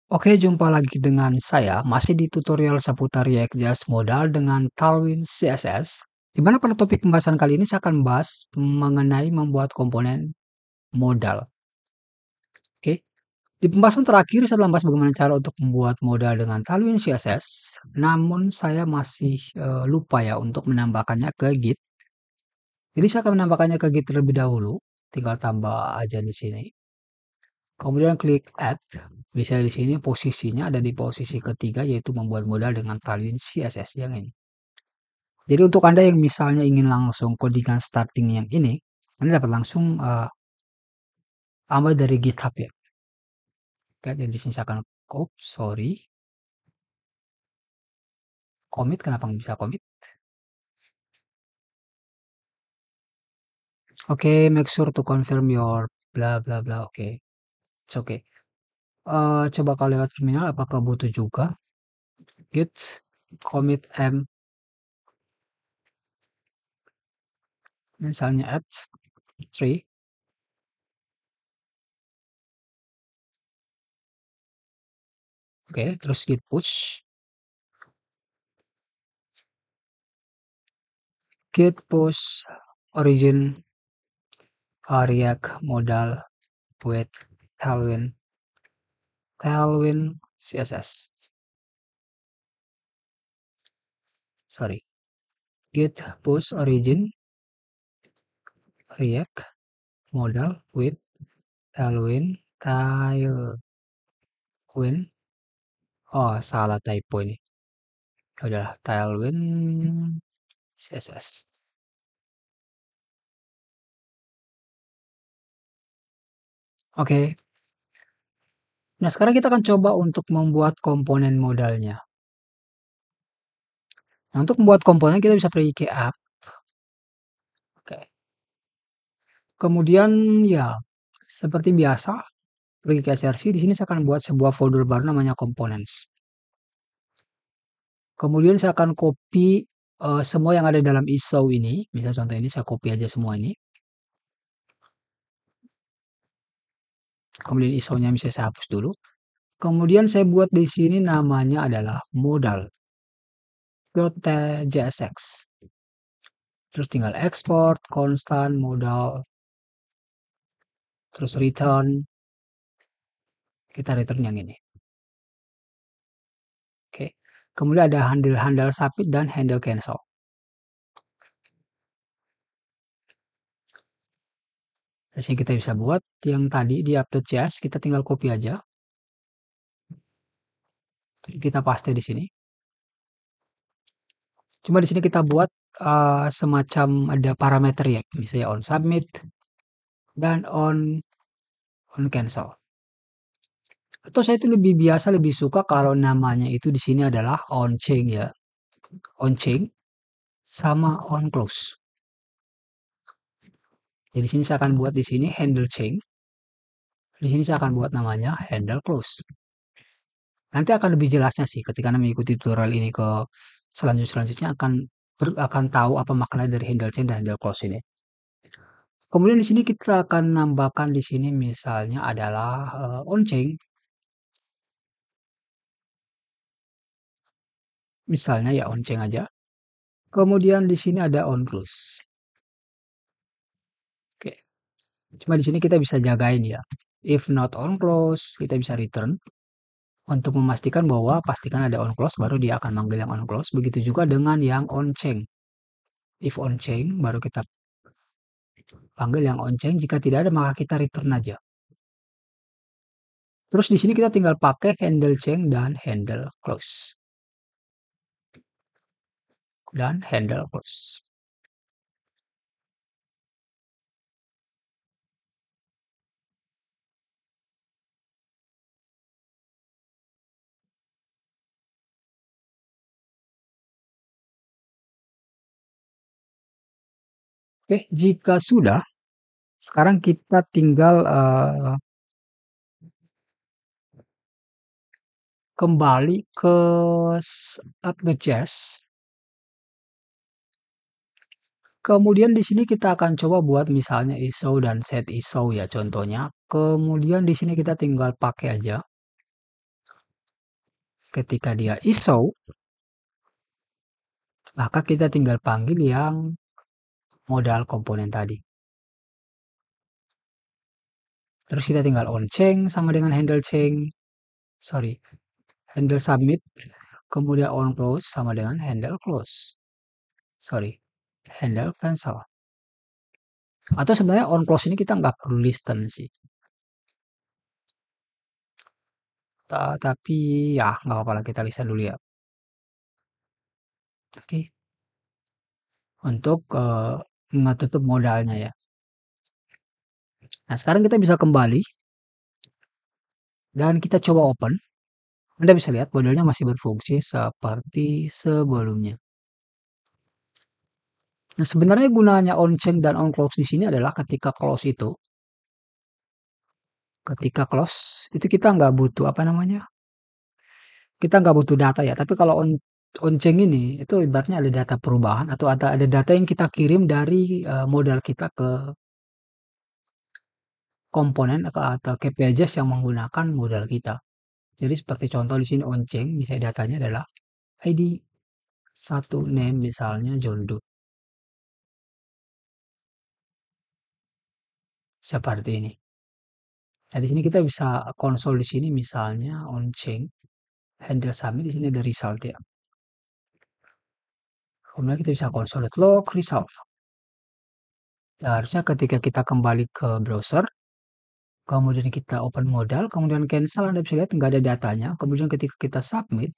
Oke, jumpa lagi dengan saya, masih di tutorial seputar React.js modal dengan Tailwind CSS. Di mana pada topik pembahasan kali ini saya akan bahas mengenai membuat komponen modal. Oke, di pembahasan terakhir saya telah membahas bagaimana cara untuk membuat modal dengan Tailwind CSS. Namun saya masih lupa ya untuk menambahkannya ke Git. Jadi saya akan menambahkannya ke Git terlebih dahulu. Tinggal tambah aja di sini. Kemudian klik add. Bisa di sini posisinya ada di posisi ketiga yaitu membuat modal dengan Tailwind CSS yang ini. Jadi untuk Anda yang misalnya ingin langsung codingan starting yang ini, Anda dapat langsung ambil dari GitHub ya. Oke, jadi di sini saya akan commit, kenapa nggak bisa commit? Oke, make sure to confirm your bla bla bla. Oke, it's okay. Coba kalau lewat terminal apakah butuh juga git commit misalnya add 3. Oke, terus git push origin React modal with Tailwind CSS. Sorry, git push origin React modal with Tailwind. Oh, salah typo ini. Udah Tailwind CSS. Oke. Nah, sekarang kita akan coba untuk membuat komponen modalnya. Nah, untuk membuat komponen kita bisa pergi ke app. Oke. Kemudian ya, seperti biasa, pergi ke src. Di sini saya akan buat sebuah folder baru namanya components. Kemudian saya akan copy semua yang ada dalam ISO ini. Misal contoh ini saya copy aja semua ini. Kemudian ISO-nya bisa saya hapus dulu. Kemudian saya buat di sini namanya adalah modal.jsx. Terus tinggal export constant modal. Terus return. Kita return yang ini. Oke. Kemudian ada handle submit dan handle cancel. Di sini kita bisa buat yang tadi di app.js, kita tinggal copy aja. Kita paste di sini. Cuma di sini kita buat semacam ada parameter ya, misalnya on submit dan on cancel. Atau saya itu lebih suka kalau namanya itu di sini adalah on change ya. On change sama on close. Jadi di sini saya akan buat di sini handle change. Di sini saya akan buat namanya handle close. Nanti akan lebih jelasnya sih ketika Anda mengikuti tutorial ini ke selanjutnya akan tahu apa makna dari handle change dan handle close ini. Kemudian di sini kita akan nambahkan di sini misalnya adalah on change. Misalnya ya on change aja. Kemudian di sini ada on close. Oke. Cuma di sini kita bisa jagain ya. If not on close, kita bisa return. Untuk memastikan bahwa pastikan ada on close baru dia akan manggil yang on close. Begitu juga dengan yang on change. If on change baru kita panggil yang on change. Jika tidak ada maka kita return aja. Terus di sini kita tinggal pakai handle change dan handle close. Dan handle close. Oke, jika sudah, sekarang kita tinggal kembali ke app.js. Kemudian di sini kita akan coba buat misalnya ISO dan set ISO ya contohnya. Kemudian di sini kita tinggal pakai aja Ketika dia ISO, maka kita tinggal panggil yang modal komponen tadi. Terus kita tinggal on change sama dengan handle change. Sorry, handle submit. Kemudian on close sama dengan handle close. Sorry, handle cancel. Atau sebenarnya on close ini kita nggak perlu listen sih. Tapi ya nggak apa-apa lah, kita listen dulu ya. Oke, untuk ngetutup modalnya ya. Nah, sekarang kita bisa kembali dan kita coba open. Anda bisa lihat modalnya masih berfungsi seperti sebelumnya. Nah, sebenarnya gunanya on change dan on close di sini adalah ketika close itu kita nggak butuh apa namanya, kita nggak butuh data ya. Tapi kalau on change ini itu ibaratnya ada data perubahan atau ada data yang kita kirim dari modal kita ke komponen atau ke pages yang menggunakan modal kita. Jadi seperti contoh di sini on change, misalnya datanya adalah ID satu name misalnya John Doe seperti ini. Nah, di sini kita bisa konsol di sini misalnya on chain handle submit, di sini ada result ya. Kemudian kita bisa konsol log result. Ya, harusnya ketika kita kembali ke browser, kemudian kita open modal, kemudian cancel, Anda bisa lihat nggak ada datanya. Kemudian ketika kita submit,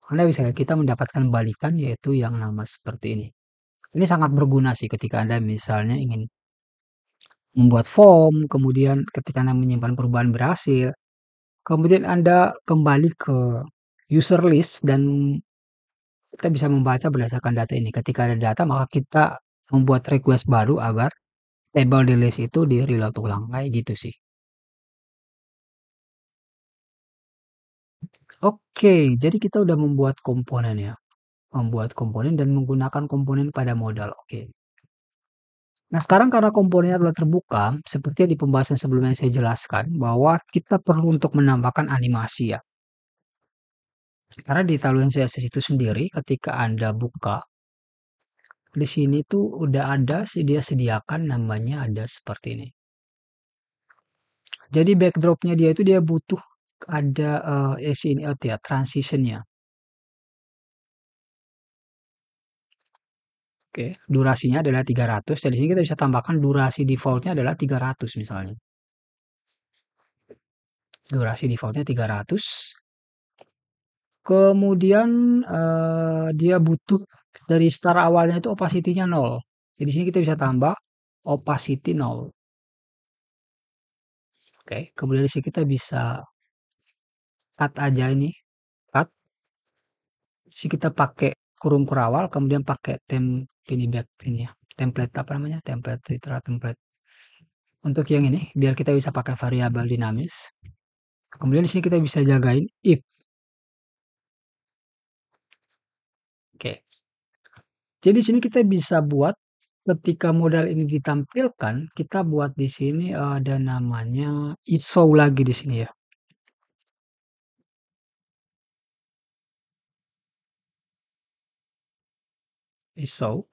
Anda bisa lihat kita mendapatkan balikan yaitu yang nama seperti ini. Ini sangat berguna sih ketika Anda misalnya ingin membuat form, kemudian ketika Anda menyimpan perubahan berhasil, kemudian Anda kembali ke user list dan kita bisa membaca berdasarkan data ini. Ketika ada data, maka kita membuat request baru agar table di list itu di reload ulang. Kayak gitu sih. Oke, jadi kita udah membuat komponen ya. Membuat komponen dan menggunakan komponen pada modal. Oke. Nah, sekarang karena komponennya telah terbuka, seperti yang di pembahasan sebelumnya saya jelaskan, bahwa kita perlu untuk menambahkan animasi ya. Karena di Taluan CSS itu sendiri, ketika Anda buka, di sini tuh udah ada dia sediakan namanya ada seperti ini. Jadi backdropnya dia itu dia butuh ada scene out ya, transitionnya. Oke, durasinya adalah 300. Jadi sini kita bisa tambahkan durasi defaultnya adalah 300 misalnya. Durasi defaultnya 300. Kemudian dia butuh dari start awalnya itu opacity-nya 0. Jadi sini kita bisa tambah opacity 0. Oke, kemudian di sini kita bisa cut aja ini, cut. Sini kita pakai kurung kurawal, kemudian pakai ini back ini ya, template apa namanya? Template literal template. Untuk yang ini, biar kita bisa pakai variabel dinamis. Kemudian di sini kita bisa jagain if. Oke. Jadi di sini kita bisa buat ketika modal ini ditampilkan, kita buat di sini ada namanya ISO lagi di sini ya. ISO.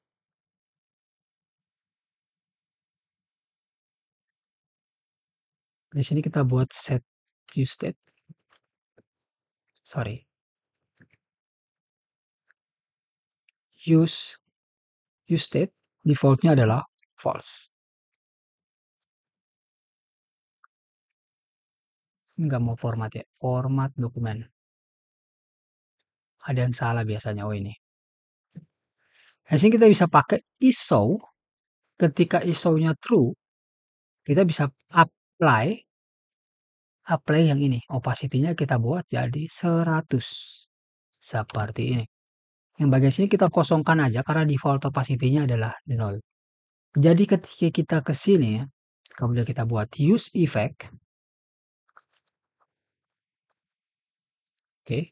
Di sini kita buat set use state. Sorry. Use state defaultnya adalah false. Ini nggak mau format ya. Format dokumen. Ada yang salah biasanya. Oh ini. Nah, sini kita bisa pakai ISO. Ketika ISO-nya true, kita bisa apply yang ini. Opacity-nya kita buat jadi 100. Seperti ini. Yang bagian sini kita kosongkan aja karena default opacity-nya adalah 0. Jadi ketika kita ke sini, kemudian kita buat use effect. Oke.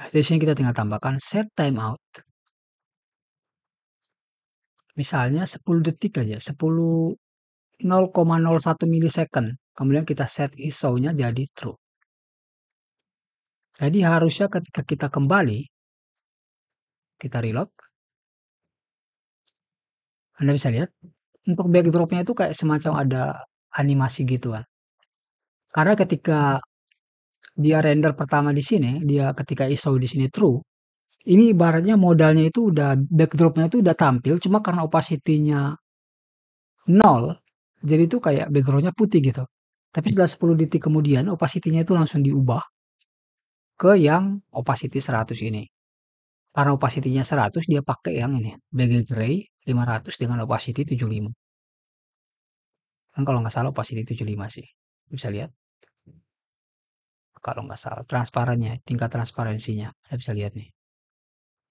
Di sini kita tinggal tambahkan set timeout. Misalnya 10 detik aja, 10 0,01 milisecond. Kemudian kita set ISO-nya jadi true. Jadi harusnya ketika kita kembali, kita reload, Anda bisa lihat, untuk backdrop-nya itu kayak semacam ada animasi gitu kan. Karena ketika dia render pertama di sini, dia ketika ISO di sini true, ini ibaratnya modalnya itu udah backdropnya itu udah tampil, cuma karena opacity-nya 0, jadi itu kayak background-nya putih gitu. Tapi setelah 10 detik kemudian opacity-nya itu langsung diubah ke yang opacity 100 ini. Karena opacity-nya 100 dia pakai yang ini, BG Gray 500 dengan opacity 75. Kan kalau nggak salah opacity 75 sih. Bisa lihat kalau nggak salah transparannya, tingkat transparansinya. Anda bisa lihat nih.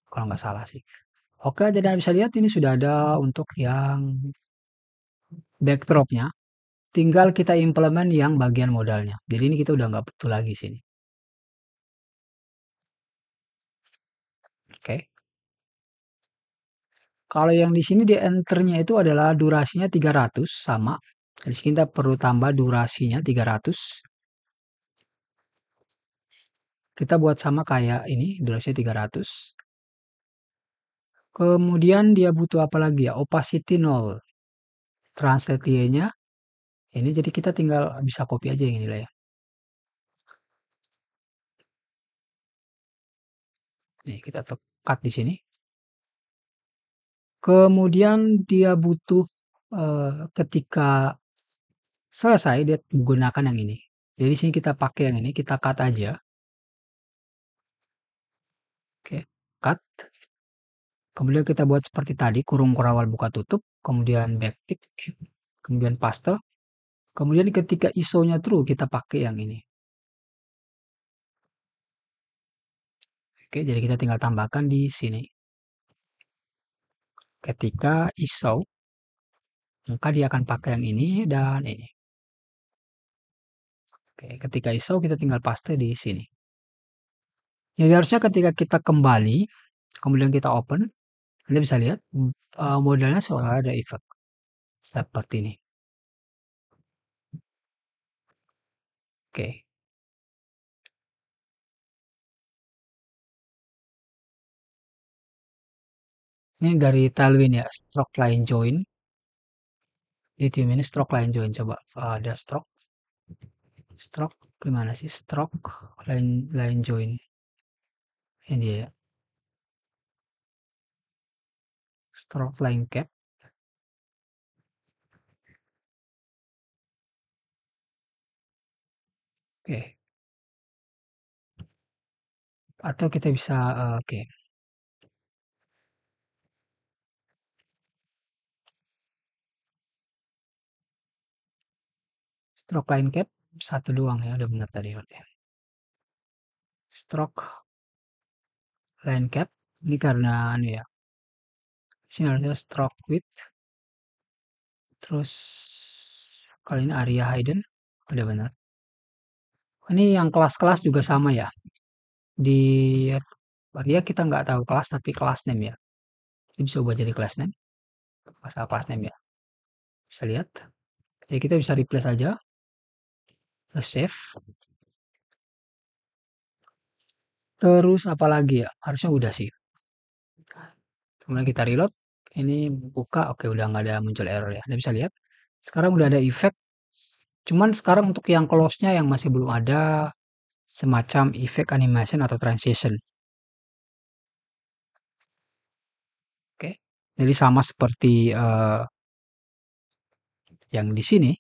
Kalau nggak salah sih. Oke, jadi Anda bisa lihat ini sudah ada untuk yang backdropnya. Tinggal kita implement yang bagian modalnya. Jadi ini kita udah nggak butuh lagi sini. Oke. Kalau yang di sini di enternya itu adalah durasinya 300 sama. Di sini kita perlu tambah durasinya 300. Kita buat sama kayak ini, durasinya 300. Kemudian dia butuh apa lagi ya? Opacity 0. Translate-nya ini jadi kita tinggal bisa copy aja yang ini lah ya. Nih kita cut di sini. Kemudian dia butuh ketika selesai dia menggunakan yang ini. Jadi sini kita pakai yang ini, kita cut aja. Oke, cut. Kemudian kita buat seperti tadi, kurung kurawal buka tutup, kemudian backtick, kemudian paste. Kemudian ketika ISO-nya true, kita pakai yang ini. Oke, jadi kita tinggal tambahkan di sini. Ketika ISO, maka dia akan pakai yang ini dan ini. Oke, ketika ISO kita tinggal paste di sini. Jadi harusnya ketika kita kembali, kemudian kita open, Anda bisa lihat modelnya seolah ada efek seperti ini. Oke, ini dari Tailwind ya, stroke line join. Di tim ini stroke line join coba ada stroke gimana sih stroke line join ini dia ya, stroke line cap. Oke, atau kita bisa oke, stroke line cap satu doang ya, udah benar tadi berarti. Stroke line cap ini karena anu ya, sini harusnya stroke width, terus kali ini area hidden udah benar. Ini yang kelas-kelas juga sama ya, di area kita nggak tahu kelas tapi kelas name ya, ini bisa ubah jadi kelas name, masalah kelas name ya, bisa lihat. Jadi kita bisa replace aja, terus save. Terus apalagi ya? Harusnya udah sih. Kemudian kita reload. Ini buka, oke udah nggak ada muncul error ya. Anda bisa lihat. Sekarang udah ada efek. Cuman sekarang untuk yang close-nya yang masih belum ada semacam efek animation atau transition. Oke. Jadi sama seperti yang di sini.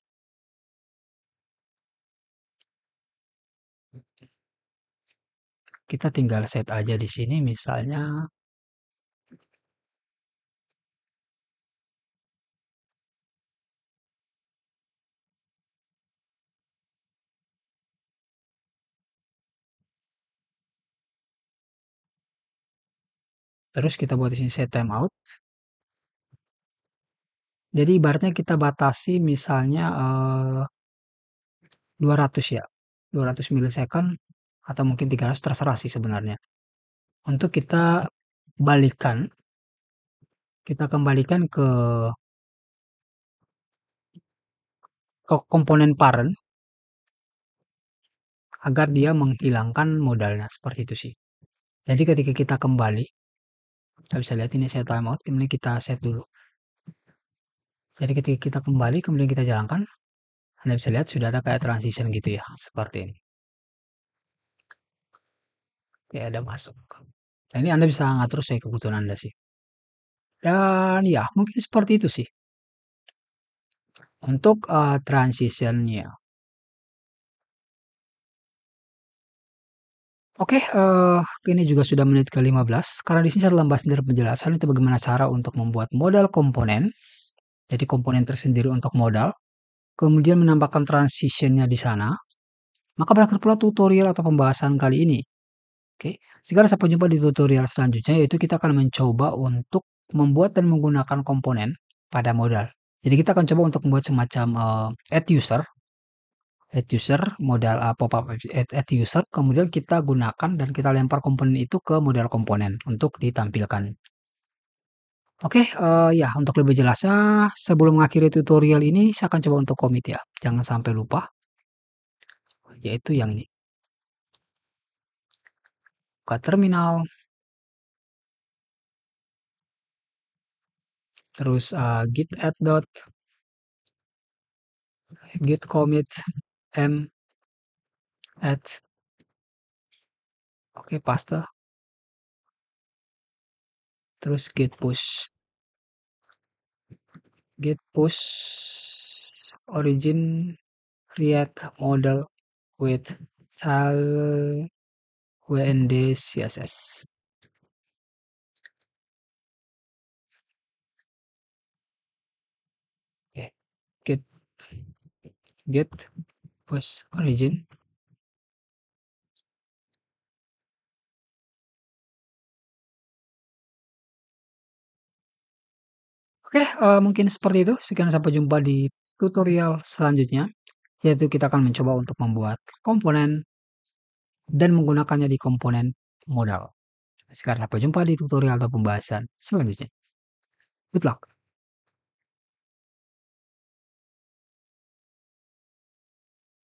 Kita tinggal set aja di sini misalnya. Terus kita buat di sini set timeout. Jadi ibaratnya kita batasi misalnya 200 ya. 200 milisecond atau mungkin 300 terserah sih sebenarnya. Untuk kita kembalikan ke komponen parent agar dia menghilangkan modalnya, seperti itu sih. Jadi ketika kita kembali, kita bisa lihat ini saya timeout, kemudian kita set dulu. Jadi ketika kita kembali, kemudian kita jalankan, Anda bisa lihat sudah ada kayak transition gitu ya, seperti ini. Ya ada masuk. Nah, ini Anda bisa ngatur sesuai kebutuhan Anda sih. Dan ya, mungkin seperti itu sih untuk transitionnya. Oke, ini juga sudah menit ke-15. Karena di sini saya telah membahas dari penjelasan itu bagaimana cara untuk membuat modal komponen. Jadi komponen tersendiri untuk modal. Kemudian menambahkan transitionnya di sana. Maka berakhir pula tutorial atau pembahasan kali ini. Oke, sekarang sampai jumpa di tutorial selanjutnya, yaitu kita akan mencoba untuk membuat dan menggunakan komponen pada modal. Jadi kita akan coba untuk membuat semacam add user modal pop-up add user, kemudian kita gunakan dan kita lempar komponen itu ke modal komponen untuk ditampilkan. Oke, ya untuk lebih jelasnya sebelum mengakhiri tutorial ini saya akan coba untuk komit ya. Jangan sampai lupa, yaitu yang ini. Buka terminal, terus git add dot git commit m add, oke paste, terus git push origin react model with style WND CSS. Oke, git git push origin. Oke, mungkin seperti itu. Sekian sampai jumpa di tutorial selanjutnya, yaitu kita akan mencoba untuk membuat komponen dan menggunakannya di komponen modal. Sekarang sampai jumpa di tutorial atau pembahasan selanjutnya. Good luck.